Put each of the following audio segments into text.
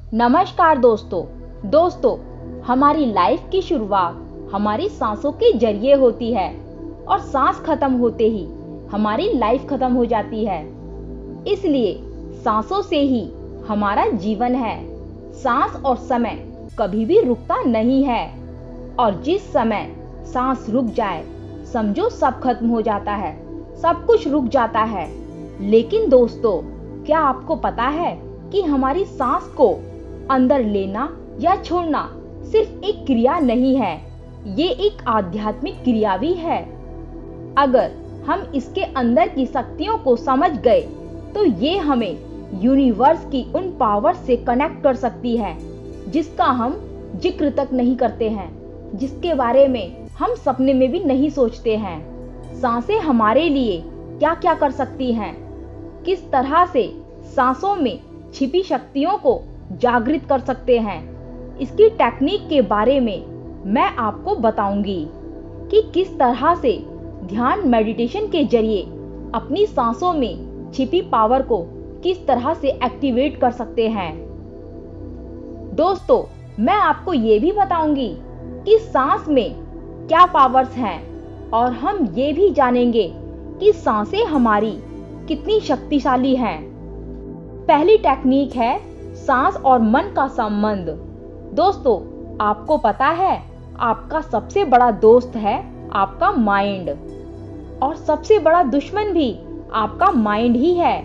नमस्कार दोस्तों, हमारी लाइफ की शुरुआत हमारी सांसों के जरिए होती है और सांस खत्म होते ही हमारी लाइफ खत्म हो जाती है। इसलिए सांसों से ही हमारा जीवन है। सांस और समय कभी भी रुकता नहीं है और जिस समय सांस रुक जाए समझो सब खत्म हो जाता है, सब कुछ रुक जाता है। लेकिन दोस्तों, क्या आपको पता है कि हमारी सांस को अंदर लेना या छोड़ना सिर्फ एक क्रिया नहीं है, ये एक आध्यात्मिक क्रिया भी है। अगर हम इसके अंदर की शक्तियों को समझ गए तो ये हमें यूनिवर्स की उन पावर से कनेक्ट कर सकती है जिसका हम जिक्र तक नहीं करते हैं, जिसके बारे में हम सपने में भी नहीं सोचते हैं। सांसें हमारे लिए क्या क्या कर सकती हैं, किस तरह से सांसों में छिपी शक्तियों को जागृत कर सकते हैं, इसकी टेक्निक के बारे में मैं आपको बताऊंगी कि किस तरह से ध्यान मेडिटेशन के जरिए अपनी सांसों में छिपी पावर को किस तरह से एक्टिवेट कर सकते हैं। दोस्तों, मैं आपको ये भी बताऊंगी कि सांस में क्या पावर्स हैं और हम ये भी जानेंगे कि सांसें हमारी कितनी शक्तिशाली हैं। पहली टेक्निक है सांस और मन का संबंध। दोस्तों, आपको पता है आपका सबसे बड़ा दोस्त है आपका माइंड और सबसे बड़ा दुश्मन भी आपका माइंड ही है।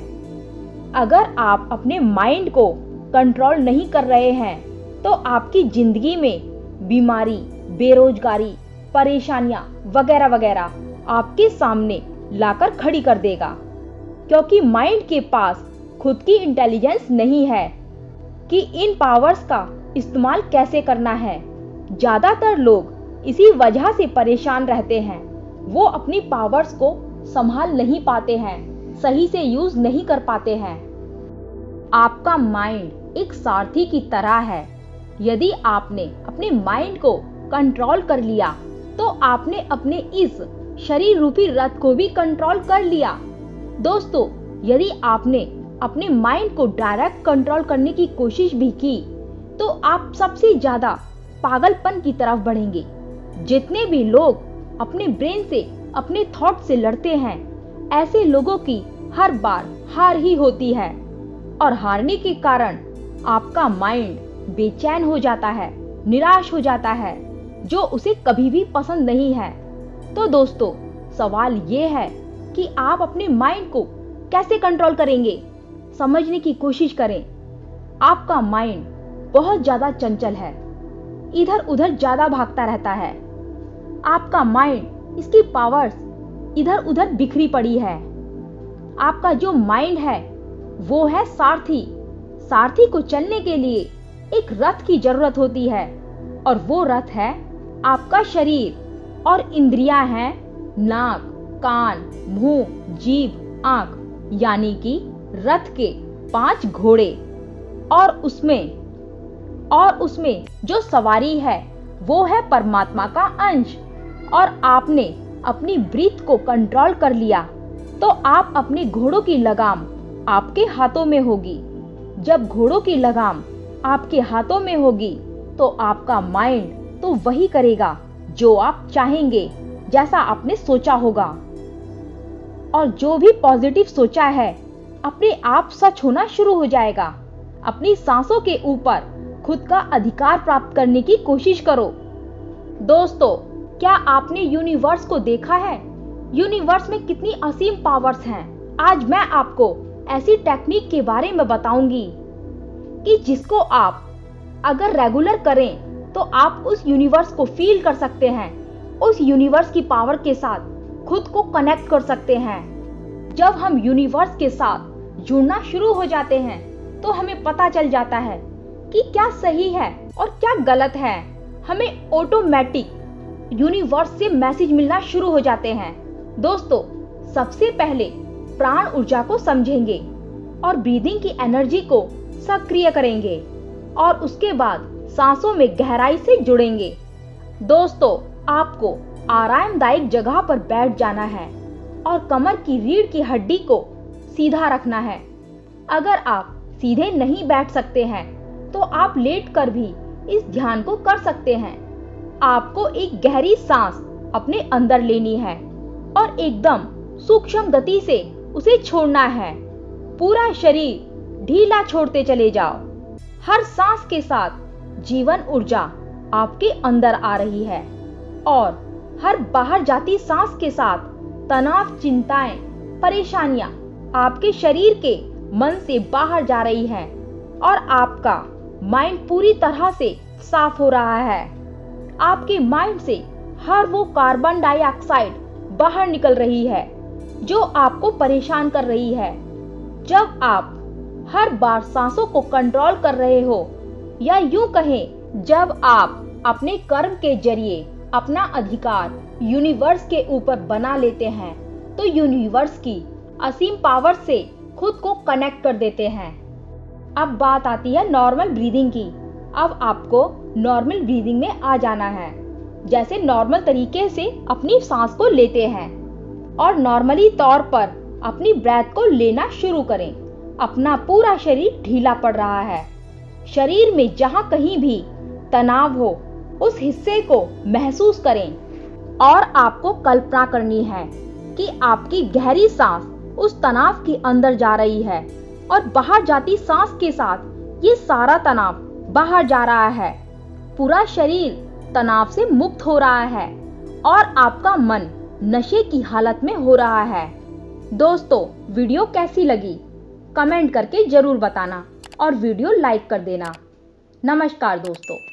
अगर आप अपने माइंड को कंट्रोल नहीं कर रहे हैं तो आपकी जिंदगी में बीमारी, बेरोजगारी, परेशानियां वगैरह वगैरह आपके सामने लाकर खड़ी कर देगा, क्योंकि माइंड के पास खुद की इंटेलिजेंस नहीं है कि इन पावर्स का इस्तेमाल कैसे करना है। ज्यादातर लोग इसी वजह से परेशान रहते हैं, वो अपनी पावर्स को संभाल नहीं पाते हैं, सही से यूज नहीं कर पाते हैं। आपका माइंड एक सारथी की तरह है। यदि आपने अपने माइंड को कंट्रोल कर लिया तो आपने अपने इस शरीर रूपी रथ को भी कंट्रोल कर लिया। दोस्तों, यदि आपने अपने माइंड को डायरेक्ट कंट्रोल करने की कोशिश भी की तो आप सबसे ज्यादा पागलपन की तरफ बढ़ेंगे। जितने भी लोग अपने ब्रेन से, अपने थॉट से लड़ते हैं, ऐसे लोगों की हर बार हार ही होती है और हारने के कारण आपका माइंड बेचैन हो जाता है, निराश हो जाता है, जो उसे कभी भी पसंद नहीं है। तो दोस्तों, सवाल ये है कि आप अपने माइंड को कैसे कंट्रोल करेंगे, समझने की कोशिश करें। आपका माइंड बहुत ज्यादा चंचल है, इधर उधर ज्यादा भागता रहता है। आपका माइंड, इसकी पावर्स इधर उधर बिखरी पड़ी है। आपका जो माइंड है वो है सारथी। सारथी को चलने के लिए एक रथ की जरूरत होती है और वो रथ है आपका शरीर और इंद्रियां हैं नाक, कान, मुंह, जीभ, आंख, यानी कि रथ के 5 घोड़े। और उसमें जो सवारी है वो है परमात्मा का अंश। और आपने अपनी ब्रीथ को कंट्रोल कर लिया तो आप अपने घोड़ों की लगाम आपके हाथों में होगी। जब घोड़ों की लगाम आपके हाथों में होगी तो आपका माइंड तो वही करेगा जो आप चाहेंगे, जैसा आपने सोचा होगा। और जो भी पॉजिटिव सोचा है अपने आप सच होना शुरू हो जाएगा। अपनी सांसों के ऊपर खुद का अधिकार प्राप्त करने की कोशिश करो। दोस्तों, क्या आपने यूनिवर्स को देखा है? यूनिवर्स में कितनी असीम पावर्स हैं। आज मैं आपको ऐसी टेक्निक के बारे में बताऊंगी कि जिसको आप अगर रेगुलर करें तो आप उस यूनिवर्स को फील कर सकते हैं, उस यूनिवर्स की पावर के साथ खुद को कनेक्ट कर सकते हैं। जब हम यूनिवर्स के साथ जुड़ना शुरू हो जाते हैं तो हमें पता चल जाता है कि क्या सही है और क्या गलत है। हमें ऑटोमेटिक यूनिवर्स से मैसेज मिलना शुरू हो जाते हैं। दोस्तों, सबसे पहले प्राण ऊर्जा को समझेंगे और ब्रीदिंग की एनर्जी को सक्रिय करेंगे और उसके बाद सांसों में गहराई से जुड़ेंगे। दोस्तों, आपको आरामदायक जगह पर बैठ जाना है और कमर की रीढ़ की हड्डी को सीधा रखना है। अगर आप सीधे नहीं बैठ सकते हैं तो आप लेटकर भी इस ध्यान को कर सकते हैं। आपको एक गहरी सांस अपने अंदर लेनी है और एकदम सूक्ष्म गति से उसे छोड़ना है। पूरा शरीर ढीला छोड़ते चले जाओ। हर सांस के साथ जीवन ऊर्जा आपके अंदर आ रही है और हर बाहर जाती सांस के साथ तनाव, चिंताएं, परेशानियां आपके शरीर के मन से बाहर जा रही है और आपका माइंड पूरी तरह से साफ हो रहा है। आपके माइंड से हर वो कार्बन डाइऑक्साइड बाहर निकल रही है जो आपको परेशान कर रही है। जब आप हर बार सांसों को कंट्रोल कर रहे हो, या यूं कहें जब आप अपने कर्म के जरिए अपना अधिकार यूनिवर्स के ऊपर बना लेते हैं, तो यूनिवर्स की असीम पावर से खुद को कनेक्ट कर देते हैं। अब बात आती है नॉर्मल ब्रीदिंग की। अब आपको नॉर्मल ब्रीदिंग में आ जाना है। जैसे नॉर्मल तरीके से अपनी सांस को लेते हैं और नॉर्मली तौर पर अपनी ब्रेथ को लेना शुरू करें। अपना पूरा शरीर ढीला पड़ रहा है। शरीर में जहां कहीं भी तनाव हो, उस हिस्से को महसूस करें और आपको कल्पना करनी है कि आपकी गहरी सांस उस तनाव के अंदर जा रही है और बाहर जाती सांस के साथ ये सारा तनाव बाहर जा रहा है। पूरा शरीर तनाव से मुक्त हो रहा है और आपका मन नशे की हालत में हो रहा है। दोस्तों, वीडियो कैसी लगी कमेंट करके जरूर बताना और वीडियो लाइक कर देना। नमस्कार दोस्तों।